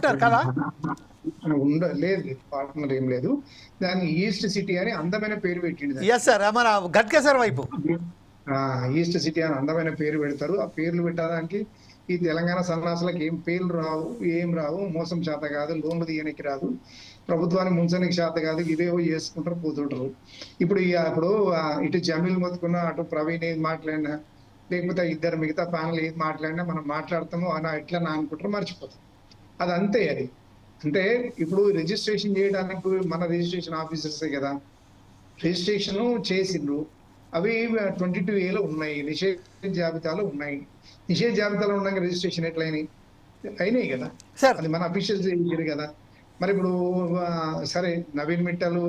Partner కదా? లేదు, partner ఏం లేదు. దాన్ని ఈస్ట్ సిటీ అని అందమైన పేరు పెట్టింది. ఎస్ సార్, మన గట్కేసర్ వైపు ఈస్ట్ సిటీ అని అందమైన పేరు పెడతారు. ఆ పేర్లు పెట్టడానికి ఈ తెలంగాణ సన్నాసులకు ఏం పేర్లు రావు, ఏం రావు. మోసం చేత కాదు, లోన్లు తీయనికి రాదు, ప్రభుత్వాన్ని ముంచనికి చేత కాదు, ఇదేవో చేసుకుంటారు పోతుంటారు. ఇప్పుడు ఇటు జమీల్ మొత్తుకున్నా, అటు ప్రవీణ్ ఏది మాట్లాడినా, లేకపోతే ఇద్దరు మిగతా ప్యానల్ ఏది మాట్లాడినా మనం మాట్లాడతాము అని ఎట్లా అనుకుంటారు, మర్చిపోతాం. అది అంతే. అది అంటే ఇప్పుడు రిజిస్ట్రేషన్ చేయడానికి మన రిజిస్ట్రేషన్ ఆఫీసర్సే కదా రిజిస్ట్రేషన్ చేసిండ్రు. అవి 22A ఉన్నాయి, నిషేధ జాబితాలో ఉన్నాయి. నిషేధ జాబితాలో ఉన్నాక రిజిస్ట్రేషన్ అయినాయి కదా, అది మన అఫీషియల్స్ చేయారు కదా. మరి ఇప్పుడు సరే, నవీన్ మిట్టలు,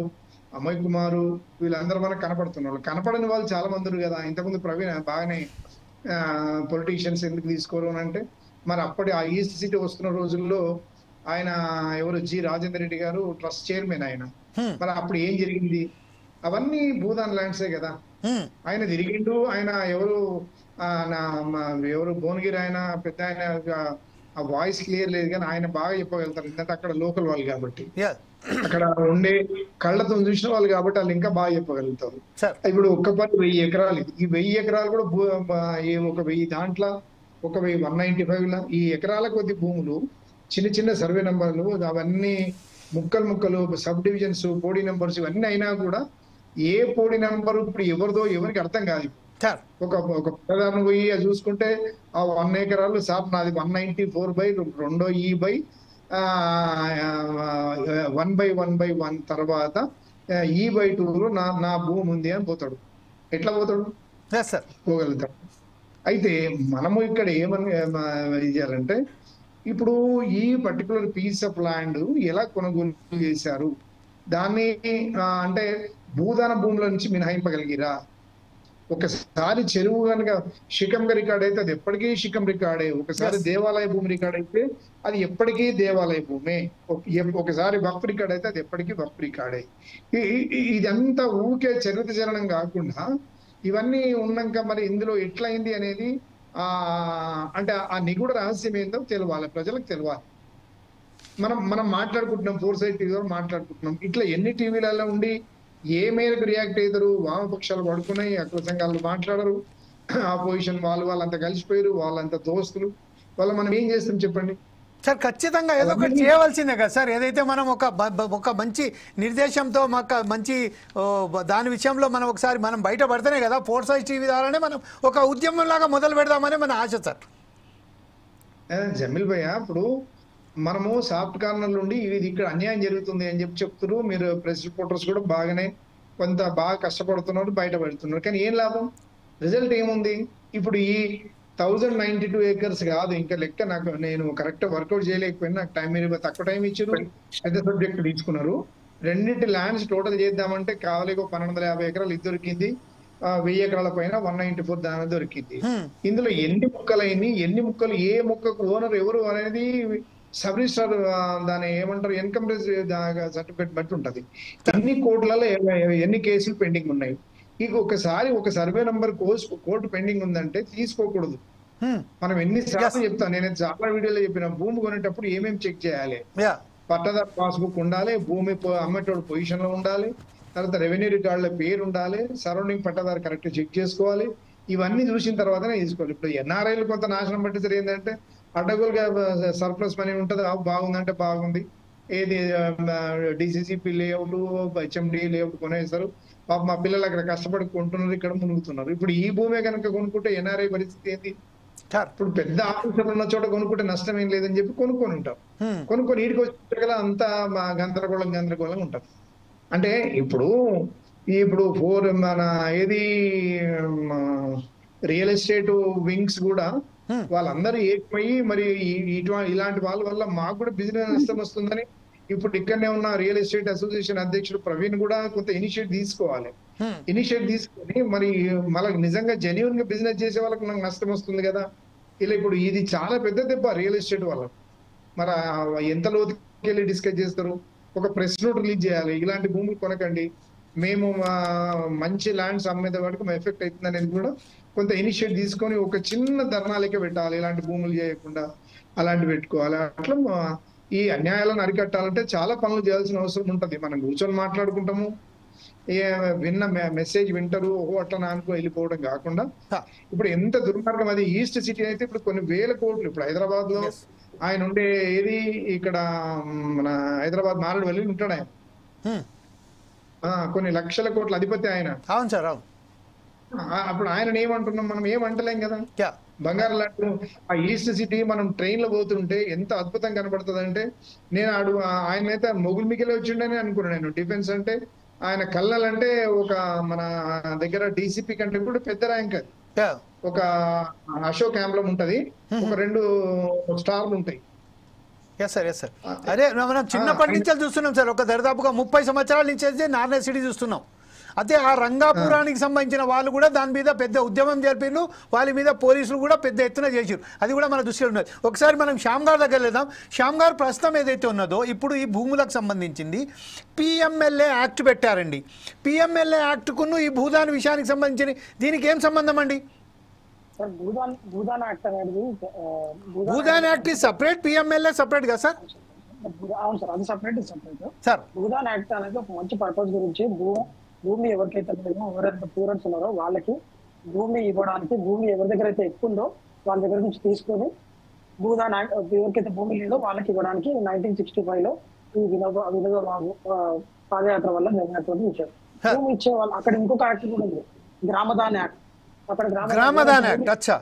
అమయ్ కుమారు వీళ్ళందరూ మనకు కనపడుతున్నారు. కనపడని వాళ్ళు చాలా మంది ఉన్నారు కదా. ఇంతకుముందు ప్రవీణ్ బాగానే పొలిటీషియన్స్ ఎందుకు తీసుకోరు అని అంటే, మరి అప్పటి ఆ ఈస్ట్ సిటీ వస్తున్న రోజుల్లో ఆయన ఎవరు రాజేందర్ రెడ్డి గారు ట్రస్ట్ చైర్మన్ ఆయన. మరి అప్పుడు ఏం జరిగింది? అవన్నీ భూదాన్ ల్యాండ్సే కదా. ఆయన తిరిగిండు. ఆయన ఎవరు భువనగిరి ఆయన పెద్ద ఆయన, ఆ వాయిస్ క్లియర్ లేదు కానీ ఆయన బాగా చెప్పగలుగుతారు. ఎందుకంటే అక్కడ లోకల్ వాళ్ళు కాబట్టి, అక్కడ ఉండే కళ్ళతో చూసిన వాళ్ళు కాబట్టి వాళ్ళు ఇంకా బాగా చెప్పగలుగుతారు. ఇప్పుడు ఒక్క పని 1000 ఎకరాలు. ఈ 1000 ఎకరాలు కూడా ఒక 1000 దాంట్లో ఒక 195 ఈ ఎకరాల కొద్ది భూములు, చిన్న చిన్న సర్వే నెంబర్లు, అవన్నీ ముక్కలు సబ్ డివిజన్స్, పోడీ నెంబర్స్ ఇవన్నీ అయినా కూడా ఏ పోడీ నెంబర్ ఇప్పుడు ఎవరికి అర్థం కాదు. ఒక ప్రధాన పోయి చూసుకుంటే ఆ 1 ఎకరాలు సార్ నాది 194/2 1/1/1 తర్వాత E/2లో నా భూమి ఉంది అని పోతాడు. ఎట్లా పోతాడు? పోగలుగుతాడు. అయితే మనము ఇక్కడ ఏమని చేయాలంటే, ఇప్పుడు ఈ పర్టికులర్ పీస్ ఆఫ్ ల్యాండ్ ఎలా కొనుగోలు చేశారు, దాన్ని అంటే భూదాన భూముల నుంచి మినహాయింపగలిగిరా? ఒకసారి చెరువు కనుక శిఖంగా రికార్డ్ అయితే అది ఎప్పటికీ శిఖం రికార్డే. ఒకసారి దేవాలయ భూమి రికార్డ్ అయితే అది ఎప్పటికీ దేవాలయ భూమే. ఒకసారి వక్ఫ్ రికార్డ్ అయితే అది ఎప్పటికీ వక్ఫ్ రికార్డే. ఇదంతా ఊరికే చరిత్రచరణం కాకుండా ఇవన్నీ ఉన్నాక మరి ఇందులో ఎట్లయింది అనేది అంటే ఆ నిగూఢ రహస్యం ఏందో తెలవాలి, ప్రజలకు తెలవాలి. మనం మాట్లాడుకుంటున్నాం, 4 సైడ్ టీవీ మాట్లాడుకుంటున్నాం. ఇట్లా ఎన్ని టీవీలలో ఉండి ఏ మేరకు రియాక్ట్ అవుతారు? వామపక్షాలు పడుకున్నాయి, అక్కడ సంఘాలు మాట్లాడరు, ఆపోజిషన్ వాళ్ళంతా కలిసిపోయారు, వాళ్ళంతా దోస్తులు. మనం ఏం చేస్తాం చెప్పండి సార్? ఖచ్చితంగా ఏదో ఒకటి చేయవలసిందే కదా సార్. ఏదైతే మనం ఒక మంచి నిర్దేశంతో మంచి దాని విషయంలో మనం బయటపడితేనే కదా 4 సైడ్ టీవీ ద్వారానే మనం ఒక ఉద్యమం లాగా మొదలు పెడదామని మన ఆశ సార్. జమీల్ భయ్య, ఇప్పుడు మనము సాఫ్ట్ కార్నర్ నుండి ఇది ఇక్కడ అన్యాయం జరుగుతుంది అని చెప్తున్నారు. మీరు ప్రెస్ రిపోర్టర్స్ కూడా బాగా కష్టపడుతున్నారు, బయట పెడుతున్నారు. కానీ ఏం లాభం? రిజల్ట్ ఏముంది? ఇప్పుడు ఈ 1092 acres కాదు ఇంకా లెక్క. నేను కరెక్ట్ వర్కౌట్ చేయలేకపోయినా, నాకు టైం తక్కువ టైం ఇచ్చారు, పెద్ద సబ్జెక్ట్ తీసుకున్నారు. రెండింటి ల్యాండ్స్ టోటల్ చేద్దామంటే కావాలి 1250 ఎకరాలు ఇది దొరికింది. 1000 ఎకరాల పైన 194 దాని దొరికింది. ఇందులో ఎన్ని ముక్కలైంది, ఎన్ని ముక్కలు, ఏ ముక్కకు ఓనర్ ఎవరు అనేది సబ్ రిజిస్టర్ దాని ఏమంటారు ఇన్కమ్ సర్టిఫికేట్ బట్టి ఉంటది. ఎన్ని కోర్టులలో ఎన్ని కేసులు పెండింగ్ ఉన్నాయి. ఇక ఒకసారి ఒక సర్వే నంబర్ కోర్టు పెండింగ్ ఉందంటే తీసుకోకూడదు. మనం ఎన్నిసార్లు చెప్తాం, నేను చాలా వీడియోలో చెప్పిన, భూమి కొనేటప్పుడు ఏమేమి చెక్ చేయాలి? పట్టాదారు పాస్బుక్ ఉండాలి, భూమి అమ్మేటోడు పొజిషన్ లో ఉండాలి, తర్వాత రెవెన్యూ రికార్డుల పేరు ఉండాలి, సరౌండింగ్ పట్టాదారు కరెక్ట్ చెక్ చేసుకోవాలి. ఇవన్నీ చూసిన తర్వాతనే తీసుకోవాలి. ఇప్పుడు ఎన్ఆర్ఐలు కొంత నాశనం పట్టించారు. ఏంటంటే అడ్డగోలుగా సర్ప్లస్ మనీ ఉంటుంది, బాగుందంటే బాగుంది, ఏది డిసిసిపి లేఅవుట్, హెచ్ఎండి లేఅవుట్ కొనేస్తారు. పాప మా పిల్లలు అక్కడ కష్టపడి కొంటున్నారు, ఇక్కడ మునుగుతున్నారు. ఇప్పుడు ఈ భూమే కనుక కొనుక్కుంటే ఎన్ఆర్ఐ పరిస్థితి ఏంటి? ఇప్పుడు పెద్ద ఆఫీసర్లు ఉన్న చోట కొనుక్కుంటే నష్టం ఏం లేదని చెప్పి కొనుక్కొని ఉంటారు. కొనుక్కొని ఈడికి వచ్చే కదా అంతా గందరగోళం ఉంటుంది. అంటే ఇప్పుడు మన ఏది రియల్ ఎస్టేట్ వింగ్స్ కూడా వాళ్ళందరూ ఏకమయ్యి మరి ఇలాంటి వాళ్ళ వల్ల మాకు కూడా బిజినెస్ నష్టం వస్తుందని ఇప్పుడు ఇక్కడనే ఉన్న రియల్ ఎస్టేట్ అసోసియేషన్ అధ్యక్షుడు ప్రవీణ్ కూడా కొంత ఇనిషియేట్ తీసుకోవాలి. ఇనిషియేట్ తీసుకొని మరి మనకు నిజంగా జెన్యూన్ గా బిజినెస్ చేసే వాళ్ళకి నాకు నష్టం వస్తుంది కదా. ఇలా ఇప్పుడు ఇది చాలా పెద్ద దెబ్బ రియల్ ఎస్టేట్ వాళ్ళకు. మరి ఎంత లోతుకి వెళ్ళి డిస్కస్ చేస్తారు? ఒక ప్రెస్ నోట్ రిలీజ్ చేయాలి, ఇలాంటి భూములు కొనకండి, మేము మంచి ల్యాండ్స్ అమ్మేదే వాటికి ఎఫెక్ట్ అవుతుంది అనేది కూడా కొంత ఇనిషియేట్ తీసుకొని ఒక చిన్న ధర్నా లెక్క పెట్టాలి. ఇలాంటి భూములు చేయకుండా అలాంటి పెట్టుకోవాలి. అట్లా ఈ అన్యాయాలను అరికట్టాలంటే చాలా పనులు చేయాల్సిన అవసరం ఉంటది. మనం కూర్చొని మాట్లాడుకుంటాము, ఏ విన్న మెసేజ్ వింటారు, ఓహో అట్లా అనుకో వెళ్ళిపోవడం కాకుండా, హ, ఇప్పుడు ఎంత దుర్మార్గం అది. ఈస్ట్ సిటీ అయితే ఇప్పుడు కొన్ని వేల కోట్లు, ఇప్పుడు హైదరాబాద్ లో yes. ఆయన ఉండే ఏది ఇక్కడ మన హైదరాబాద్ మారేడుమిల్లి ఉంటాడు ఆయన. హ్మ్. కొన్ని లక్షల కోట్ల అధిపతి ఆయన. అవును సార్, అవును. అప్పుడు ఆయన ఏమంటున్నాం, మనం ఏమంటలేం కదా. యా. బంగారు లాంటి ఆ ఈస్ట్ సిటీ మనం ట్రైన్ లో పోతుంటే ఎంత అద్భుతం కనబడుతుంది అంటే, నేను ఆయన అయితే మొగుల్ మిగిలి వచ్చిండని అనుకున్నాను నేను. డిఫెన్స్ అంటే ఆయన కల్నల్ అంటే ఒక మన దగ్గర డీసీపీ కంటే కూడా పెద్ద ర్యాంక్ అది. యా. ఒక అశోక్ ఆంబ్లం ఉంటది, ఒక 2 స్టార్లు ఉంటాయి. Yes sir, yes sir. అదే మనం చిన్నప్పటి నుంచి చూస్తున్నాం సార్, ఒక దరిదాపుగా 30 సంవత్సరాల నుంచి అయితే నార్నే సిటీ చూస్తున్నాం. అయితే ఆ రంగాపురానికి సంబంధించిన వాళ్ళు కూడా దాని మీద పెద్ద ఉద్యమం జరిపిండ్రు, వాళ్ళ మీద పోలీసులు కూడా పెద్ద ఎత్తున చేసారు. అది కూడా మన దృష్టిలో ఉన్నది. ఒకసారి మనం శ్యామ్ గారి దగ్గర వెళ్దాం. శ్యామ్ గారు ప్రస్తుతం ఏదైతే ఉన్నదో ఇప్పుడు ఈ భూములకు సంబంధించింది పిఎంఎల్ఏ యాక్ట్ పెట్టారండి. పిఎంఎల్ఏ యాక్ట్కును ఈ భూదాని విషయానికి సంబంధించి దీనికి ఏం సంబంధం అండి? సార్ భూదాన్ యాక్ట్ అనేది Bhoodan act is separate, PMLA separate కదా సార్? అవును సార్, అది సపరేట్ సార్. భూదాన్ యాక్ట్ అనేది ఒక మంచి పర్పస్ గురించి, భూమి ఎవరికైతే లేదో, ఎవరైతే పూరన్స్ ఉన్నారో వాళ్ళకి భూమి ఇవ్వడానికి, భూమి ఎవరి దగ్గర అయితే ఎక్కువ ఉందో వాళ్ళ దగ్గర నుంచి తీసుకొని భూదాన్ యాక్ట్ ఎవరికైతే భూమి లేదో వాళ్ళకి ఇవ్వడానికి 1965 లో ఈ వినోద పాదయాత్ర వల్ల నిర్ణయించడం ఇచ్చారు. భూమి ఇచ్చే వాళ్ళు అక్కడ ఇంకొక యాక్ట్ కూడా ఉంది, గ్రామదాన్ యాక్ట్. అక్కడ గ్రామదాన్ యాక్ట్. అచ్చా.